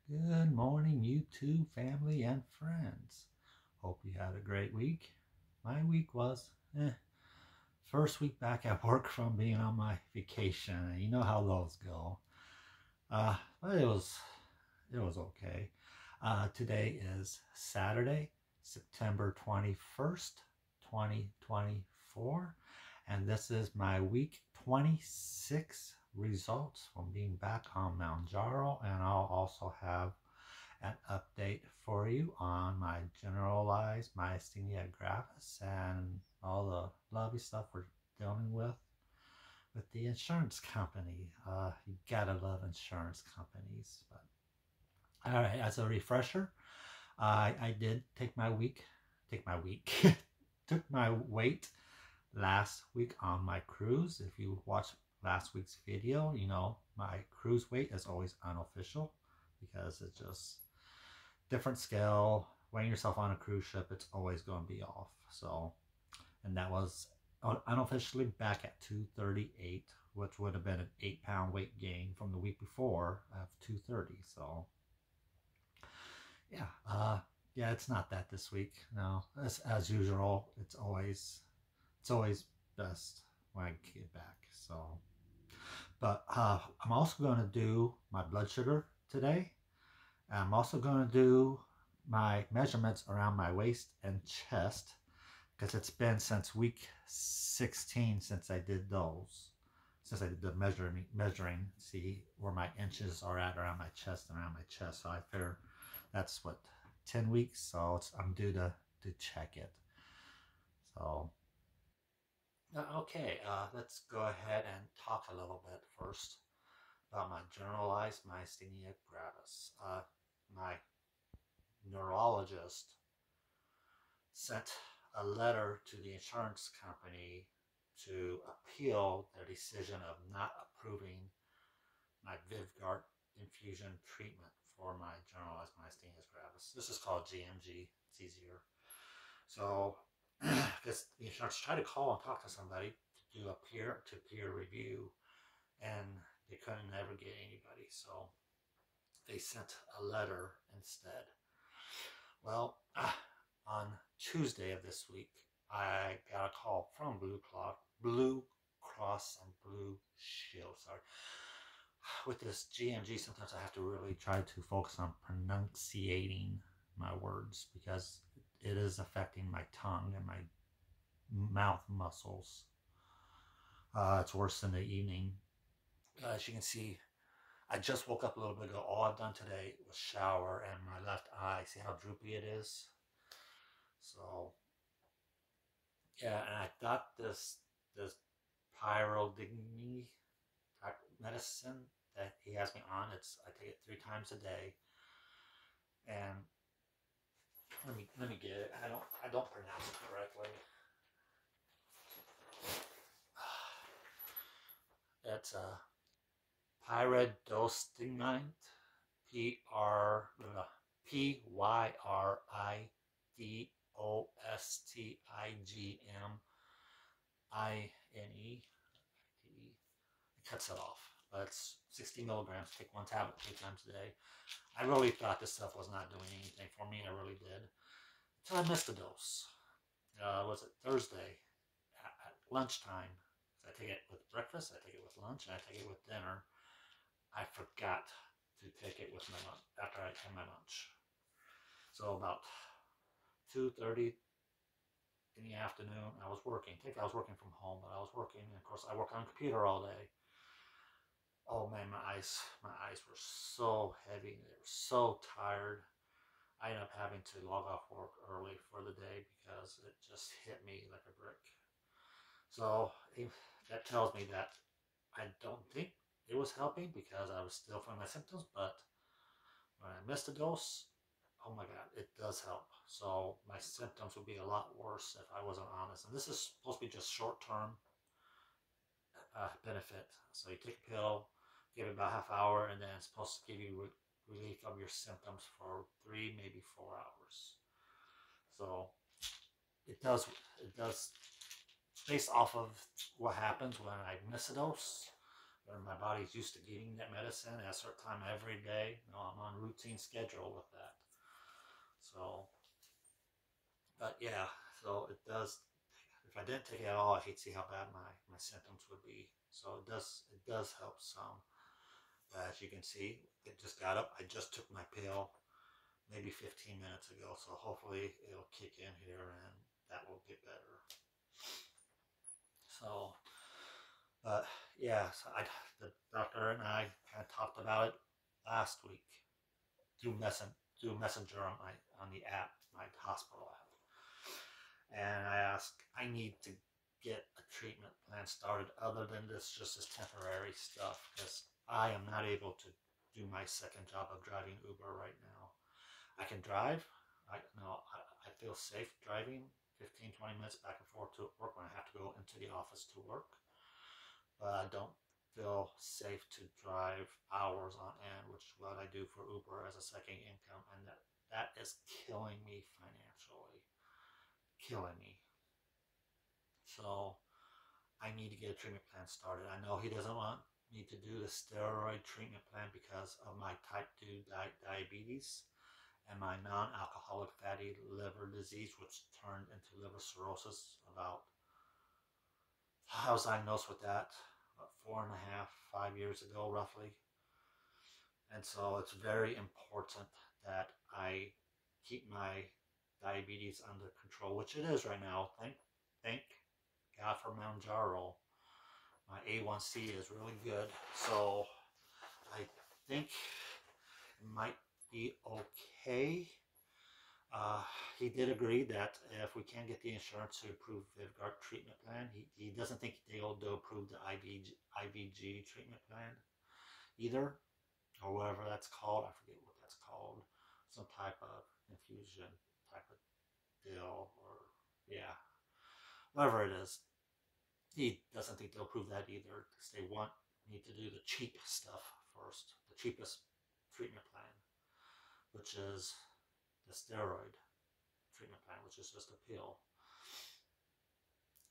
Good morning, YouTube family and friends. Hope you had a great week. My week was first week back at work from being on my vacation, and you know how those go. But it was okay. Today is Saturday, September 21st, 2024, and this is my week 26 results from being back on Mounjaro, and I'll also have an update for you on my generalized myasthenia gravis and all the lovely stuff we're dealing with the insurance company. You gotta love insurance companies. But all right, as a refresher, I did took my weight last week on my cruise. If you watched last week's video, you know my cruise weight is always unofficial because it's just different scale. Weighing yourself on a cruise ship, it's always going to be off. So, and that was unofficially back at 238, which would have been an 8-pound weight gain from the week before of 230. So, yeah, yeah, it's not that this week. No, as usual, it's always best when I get back. So, but I'm also going to do my blood sugar today. I'm also going to do my measurements around my waist and chest because it's been since week 16 since I did those. Since I did the measuring, see where my inches are at around my chest and around my chest. So I figure that's what 10 weeks. So I'm due to check it. So okay, let's go ahead and talk a little bit first about my generalized myasthenia gravis. My neurologist sent a letter to the insurance company to appeal their decision of not approving my Vyvgart infusion treatment for my generalized myasthenia gravis. This is called gMG. It's easier. So, because the insurance tried to call and talk to somebody to do a peer review, and they couldn't never get anybody. So they sent a letter instead. Well, on Tuesday of this week, I got a call from Blue Cross and Blue Shield. Sorry. With this gMG, sometimes I have to really try to focus on pronunciating my words because it is affecting my tongue and my mouth muscles. It's worse in the evening. As you can see, I just woke up a little bit ago. All I've done today was shower, and my left eye, see how droopy it is? So yeah, and I got this pyrodigny medicine that he has me on. I take it 3 times a day, and let me get it. I don't pronounce it correctly. It's a pyridostigmine, Pyridostigmine. It cuts it off. But it's 60 milligrams. Take 1 tablet 3 times a day. I really thought this stuff was not doing anything for me. I really did. Until I missed a dose. Was it Thursday at lunchtime? I take it with breakfast, I take it with lunch, and I take it with dinner. I forgot to take it with my lunch after I had my lunch. So about 2:30 in the afternoon, I was working. I was working from home, but I was working. And of course, I work on a computer all day. Oh man, my eyes were so heavy. They were so tired. I ended up having to log off work early for the day because it just hit me like a brick. So that tells me that I don't think it was helping because I was still feeling my symptoms, but when I missed a dose, oh my God, it does help. So my symptoms would be a lot worse if I wasn't honest. And this is supposed to be just short-term benefit. So you take a pill, give it about half hour, and then it's supposed to give you relief of your symptoms for 3, maybe 4 hours. So it does based off of what happens when I miss a dose. Or my body's used to getting that medicine at a certain time every day. You know, I'm on a routine schedule with that. So, but yeah, so it does. If I didn't take it at all, I hate to see how bad my symptoms would be. So it does help some. But as you can see, it just got up. I just took my pill maybe 15 minutes ago. So hopefully it'll kick in here and that will get better. So, but yeah, so the doctor and I kind of talked about it last week through Messenger on the app, my hospital app. And I asked, I need to get a treatment plan started other than this temporary stuff, because I am not able to do my second job of driving Uber right now. I can drive. I feel safe driving 15, 20 minutes back and forth to work when I have to go into the office to work. But I don't feel safe to drive hours on end, which is what I do for Uber as a second income, and that is killing me financially. Killing me. So I need to get a treatment plan started. I know he doesn't want me to do the steroid treatment plan because of my type 2 diabetes and my non-alcoholic fatty liver disease, which turned into liver cirrhosis I was diagnosed with that about 4.5, 5 years ago, roughly. And so it's very important that I keep my diabetes under control, which it is right now. Thank God for Mounjaro. My A1C is really good, so I think it might be okay. He did agree that if we can't get the insurance to approve Vyvgart treatment plan, he doesn't think they'll approve the IVG treatment plan either, or whatever that's called. I forget what that's called. Some type of infusion type of deal, or yeah, whatever it is. He doesn't think they'll approve that either because they want me to do the cheap stuff first, the cheapest treatment plan, which is the steroid treatment plan, which is just a pill.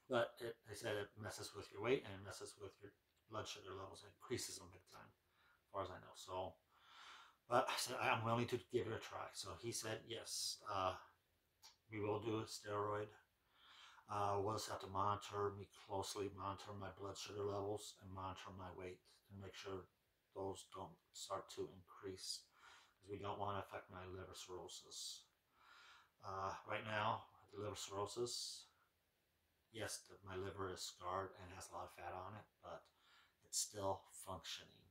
But they said it messes with your weight and it messes with your blood sugar levels and increases them big time, as far as I know. So, but I said I'm willing to give it a try. So he said yes, we will do a steroid. We'll just have to monitor my blood sugar levels and monitor my weight and make sure those don't start to increase, because we don't want to affect my liver cirrhosis. Right now, the liver cirrhosis, yes, my liver is scarred and has a lot of fat on it, but it's still functioning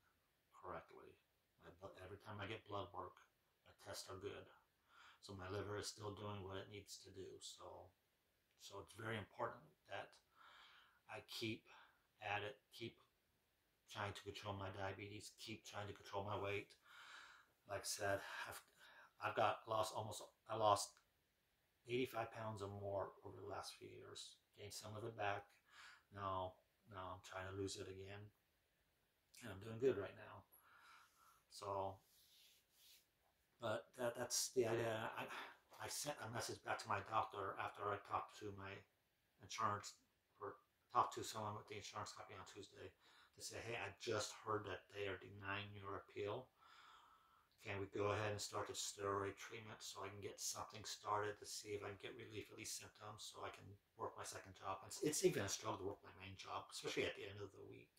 correctly. Every time I get blood work, my tests are good. So my liver is still doing what it needs to do. So it's very important that I keep at it, keep trying to control my diabetes, keep trying to control my weight. Like I said, I lost 85 pounds or more over the last few years. Gained some of it back. Now I'm trying to lose it again. And I'm doing good right now. So, but that's the idea. I sent a message back to my doctor after I talked to my insurance, or talked to someone with the insurance company on Tuesday, to say, hey, I just heard that they are denying your appeal. Can we go ahead and start the steroid treatment so I can get something started to see if I can get relief of these symptoms so I can work my second job? It's even a struggle to work my main job, especially at the end of the week.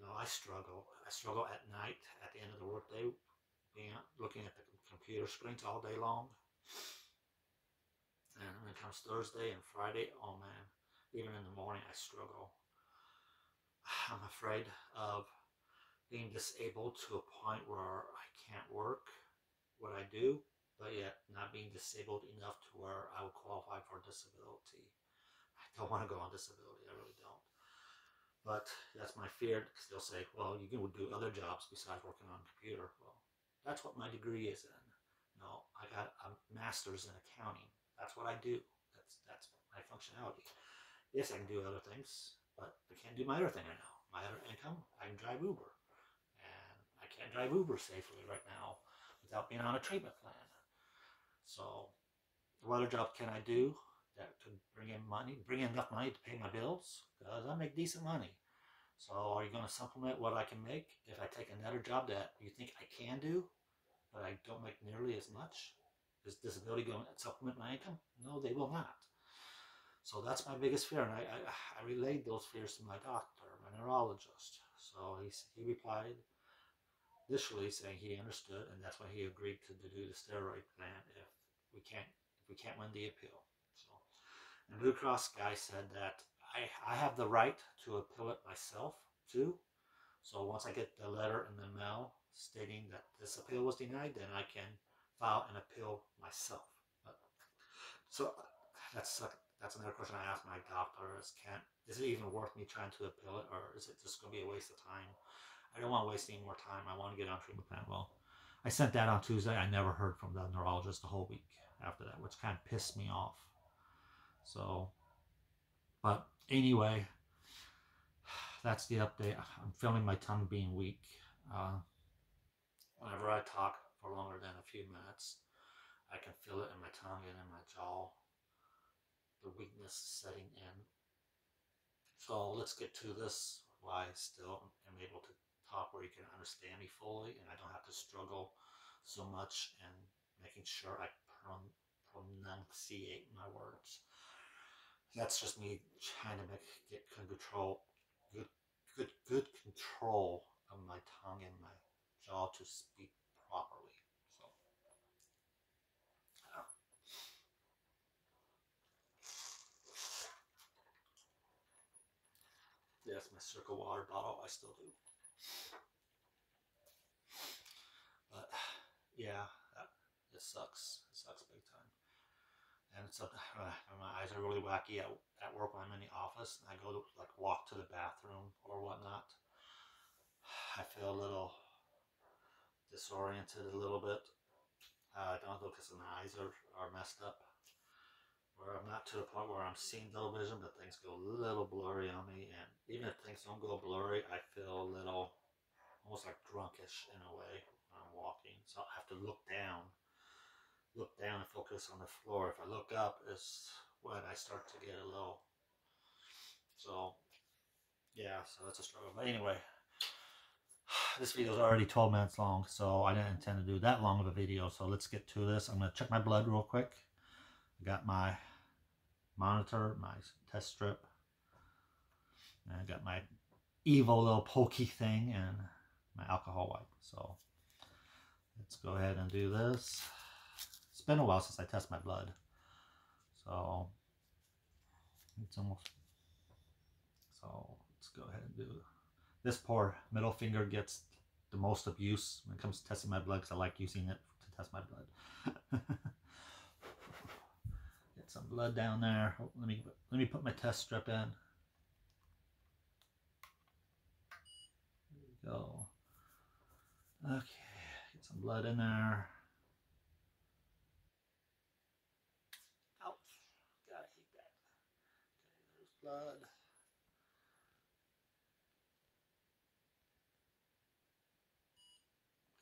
I struggle. I struggle at night, at the end of the workday, looking at the computer screens all day long. And when it comes Thursday and Friday, oh man, even in the morning I struggle. I'm afraid of being disabled to a point where I can't work what I do, but yet not being disabled enough to where I would qualify for disability. I don't want to go on disability, I really don't. But that's my fear, because they'll say, well, you can do other jobs besides working on a computer. Well, that's what my degree is in. I got a master's in accounting. That's what I do. That's my functionality. Yes, I can do other things, but I can't do my other thing right now. My other income, I can drive Uber. And I can't drive Uber safely right now without being on a treatment plan. So what other job can I do that could bring in enough money to pay my bills? Because I make decent money. So are you going to supplement what I can make if I take another job that you think I can do, but I don't make nearly as much? Is disability going to supplement my income? No, they will not. So that's my biggest fear, and I relayed those fears to my doctor, my neurologist. So he replied initially saying he understood, and that's why he agreed to do the steroid plan if we can't win the appeal. So, and Blue Cross guy said that I have the right to appeal it myself too. So once I get the letter in the mail stating that this appeal was denied, then I can file an appeal myself. So that's another question I asked my doctor: is it even worth me trying to appeal it, or is it just going to be a waste of time? I don't want to waste any more time. I want to get on treatment plan. Well, I sent that on Tuesday. I never heard from the neurologist the whole week after that, which kind of pissed me off. So, but anyway, that's the update. I'm feeling my tongue being weak. Whenever I talk for longer than a few minutes, I can feel it in my tongue and in my jaw. The weakness setting in. So let's get to this. Why I still am able to talk where you can understand me fully, and I don't have to struggle so much in making sure I pronunciate my words. That's just me trying to get good control of my tongue and my jaw to speak properly. So, yeah. Yes, my circle water bottle, I still do. But yeah, it sucks. It sucks big time. And it's my eyes are really wacky at work when I'm in the office and I go to like walk to the bathroom or whatnot. I feel a little disoriented a little bit. I don't know because my eyes are messed up. Where I'm not to the point where I'm seeing double vision, but things go a little blurry on me. And even if things don't go blurry, I feel a little almost like drunkish in a way when I'm walking. So I have to look down and focus on the floor. If I look up, is when I start to get a little. So yeah, so that's a struggle. But anyway, this video is already 12 minutes long, so I didn't intend to do that long of a video. So let's get to this. I'm going to check my blood real quick. I got my monitor, my test strip, and I got my evil little pokey thing and my alcohol wipe. So let's go ahead and do this. It's been a while since I test my blood, so it's almost. So let's go ahead and do this. Poor middle finger gets the most abuse when it comes to testing my blood because I like using it to test my blood. Get some blood down there. Oh, let me put my test strip in. There we go. Okay, get some blood in there. Ouch! God, I hate that. Okay, there's blood.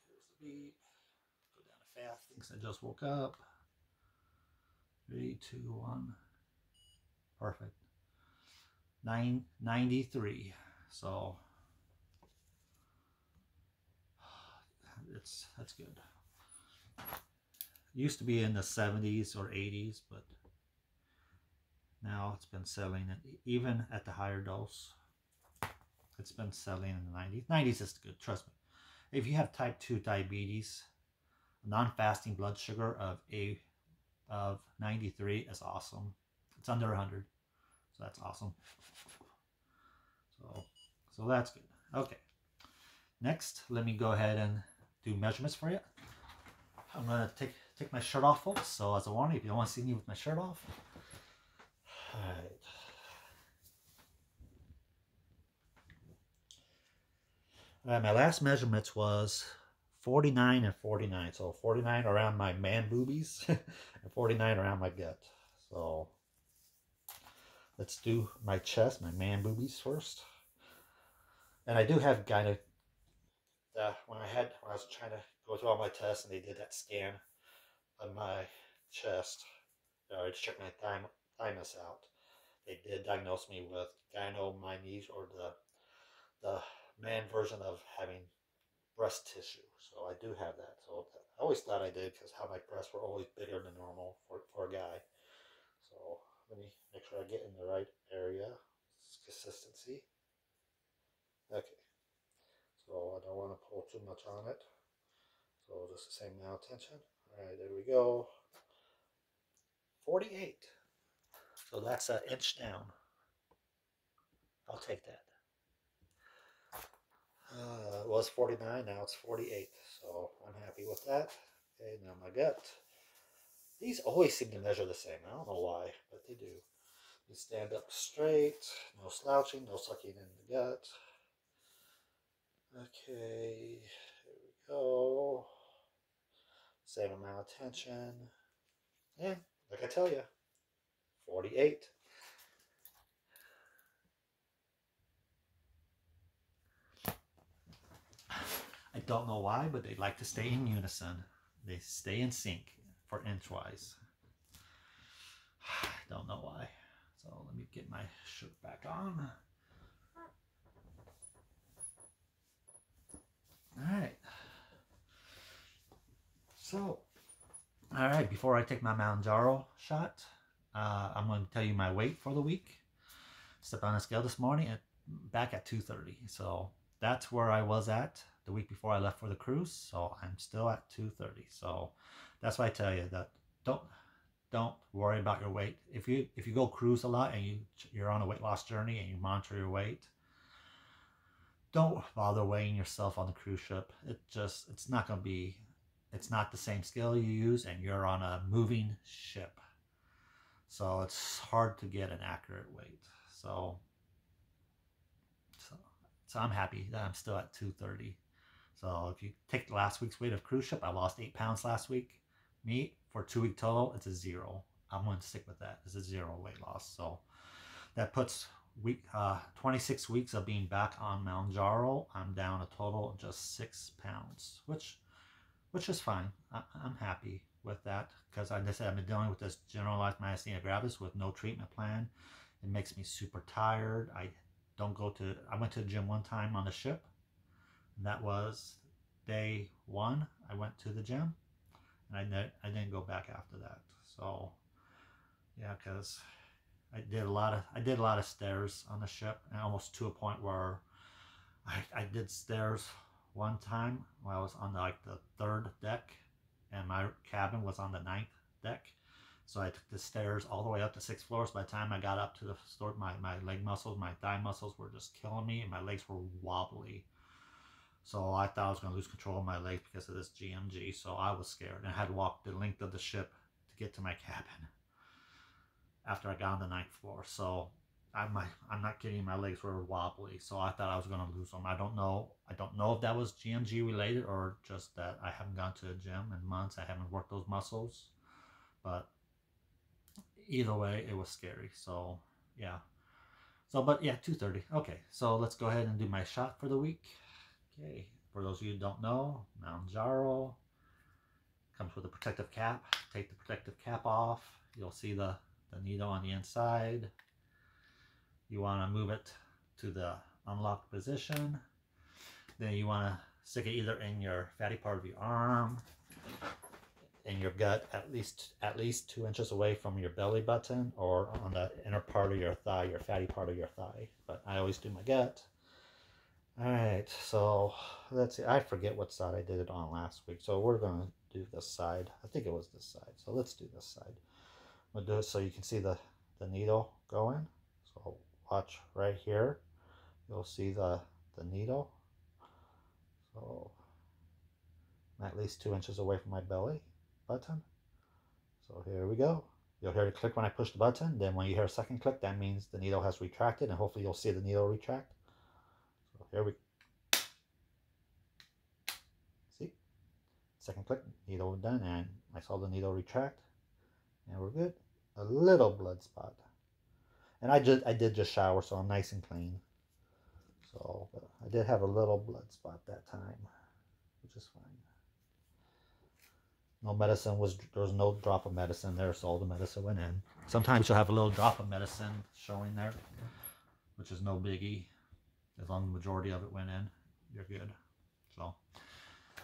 Here's the beep. Go down to fasting because I just woke up. 3, 2, 1. Perfect. 993. So that's good. Used to be in the 70s or 80s, but now it's been selling even at the higher dose. It's been selling in the 90s. 90s is good, trust me. If you have type 2 diabetes, non-fasting blood sugar of 93 is awesome. It's under 100, so that's awesome. So that's good. Okay. Next, let me go ahead and do measurements for you. I'm gonna take my shirt off, folks. So as a warning, if you don't want to see me with my shirt off, all right. My last measurements was 49 and 49. So 49 around my man boobies and 49 around my gut. So let's do my chest, my man boobies first. And I do have gyno. When I was trying to go through all my tests and they did that scan of my chest, to check my thymus out, they did diagnose me with gynomyomatosis, or the man version of having breast tissue. So I do have that. So I always thought I did because how my breasts were always bigger than normal for a guy. So let me make sure I get in the right area. Consistency. Okay. So I don't want to pull too much on it. So just the same amount of tension. All right, there we go. 48. So that's an inch down. I'll take that. It was 49, now it's 48. So I'm happy with that. Okay, now my gut. These always seem to measure the same. I don't know why, but they do. You stand up straight, no slouching, no sucking in the gut. Okay, here we go. Same amount of tension. Yeah, like I tell you, 48. I don't know why, but they like to stay in unison. They stay in sync for inchwise. I don't know why. So let me get my shirt back on. All right. So, all right, before I take my Mounjaro shot, I'm going to tell you my weight for the week. Stepped on a scale this morning back at 230. So that's where I was at the week before I left for the cruise. So I'm still at 230. So that's why I tell you that don't worry about your weight. If you go cruise a lot and you're on a weight loss journey and you monitor your weight, don't bother weighing yourself on the cruise ship. It's not going to be, it's not the same scale you use, and you're on a moving ship. So it's hard to get an accurate weight. So I'm happy that I'm still at 230. So if you take last week's weight of cruise ship, I lost 8 pounds last week. Me, for 2 week total, it's a 0. I'm going to stick with that. It's a 0 weight loss. So that puts 26 weeks of being back on Mounjaro. I'm down a total of just 6 pounds, which is fine. I'm happy with that because I just have been dealing with this generalized myasthenia gravis with no treatment plan. It makes me super tired. I went to the gym one time on the ship, and that was day 1. I went to the gym, and I didn't go back after that. So yeah, because I did a lot of stairs on the ship, and almost to a point where I did stairs one time when I was on the 3rd deck, and my cabin was on the 9th deck. So I took the stairs all the way up to 6 floors. By the time I got up to the store, my leg muscles, my thigh muscles were just killing me, and my legs were wobbly. So I thought I was going to lose control of my legs because of this gMG. So I was scared, and I had to walk the length of the ship to get to my cabin after I got on the 9th floor. So I'm not kidding, my legs were wobbly. So I thought I was going to lose them. I don't know if that was gMG related or just that I haven't gone to a gym in months. I haven't worked those muscles, but either way, it was scary. So yeah. So, but yeah, 230. Okay, so let's go ahead and do my shot for the week. Okay, for those of you who don't know, Mounjaro comes with a protective cap. Take the protective cap off. You'll see the needle on the inside. You want to move it to the unlocked position. Then you want to stick it either in your fatty part of your arm, in your gut, at least 2 inches away from your belly button, or on the inner part of your thigh, your fatty part of your thigh. But I always do my gut. All right, so let's see. I forget what side I did it on last week. So we're going to do this side. I think it was this side. So let's do this side. We'll do it so you can see the needle going. So watch right here. You'll see the needle. So I'm at least 2 inches away from my belly button. So here we go. You'll hear it click when I push the button. Then when you hear a second click, that means the needle has retracted, and hopefully you'll see the needle retract. So here we go. See? Second click, needle done, and I saw the needle retract, and we're good. A little blood spot. And I did just shower, so I'm nice and clean. So but I did have a little blood spot that time, which is fine. No medicine there was no drop of medicine there, so all the medicine went in. Sometimes you'll have a little drop of medicine showing there, which is no biggie. As long as the majority of it went in, you're good. So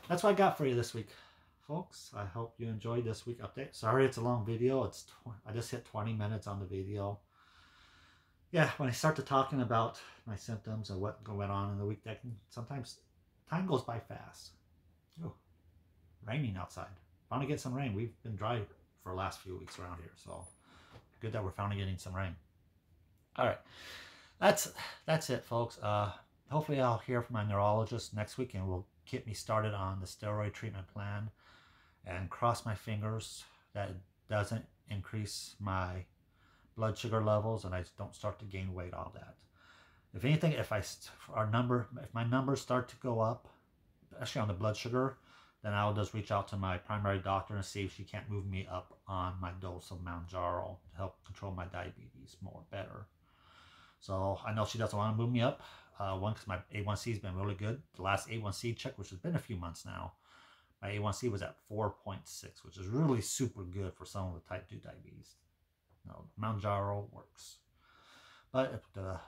that's what I got for you this week, folks. I hope you enjoyed this week update. Sorry it's a long video. I just hit 20 minutes on the video. Yeah, when I start to talking about my symptoms and what went on in the week, sometimes time goes by fast. Oh, raining outside. Finally get some rain. We've been dry for the last few weeks around here, so good that we're finally getting some rain. All right, that's it, folks. Hopefully I'll hear from my neurologist next week and will get me started on the steroid treatment plan, and cross my fingers that it doesn't increase my blood sugar levels and I don't start to gain weight on that. If anything, if my numbers start to go up, especially on the blood sugar, then I'll just reach out to my primary doctor and see if she can't move me up on my dose of Mounjaro to help control my diabetes better. So I know she doesn't want to move me up. One, because my A1C has been really good. The last A1C check, which has been a few months now, my A1C was at 4.6, which is really super good for someone with type 2 diabetes. Mounjaro works. But I'll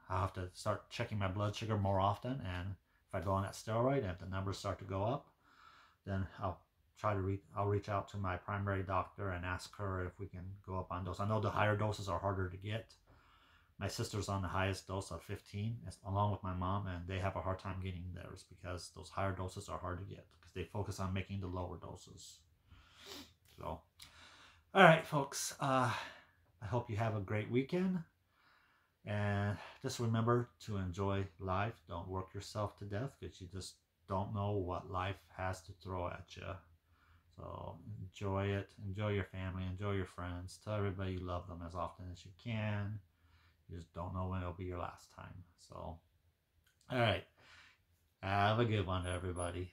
have to start checking my blood sugar more often, and if I go on that steroid and if the numbers start to go up, then I'll reach out to my primary doctor and ask her if we can go up on dose. I know the higher doses are harder to get. My sister's on the highest dose of 15, along with my mom, and they have a hard time getting theirs because those higher doses are hard to get because they focus on making the lower doses. So, all right, folks. I hope you have a great weekend. And just remember to enjoy life. Don't work yourself to death because you just don't know what life has to throw at you. So enjoy it. Enjoy your family. Enjoy your friends. Tell everybody you love them as often as you can. You just don't know when it'll be your last time. So, all right. Have a good one, everybody.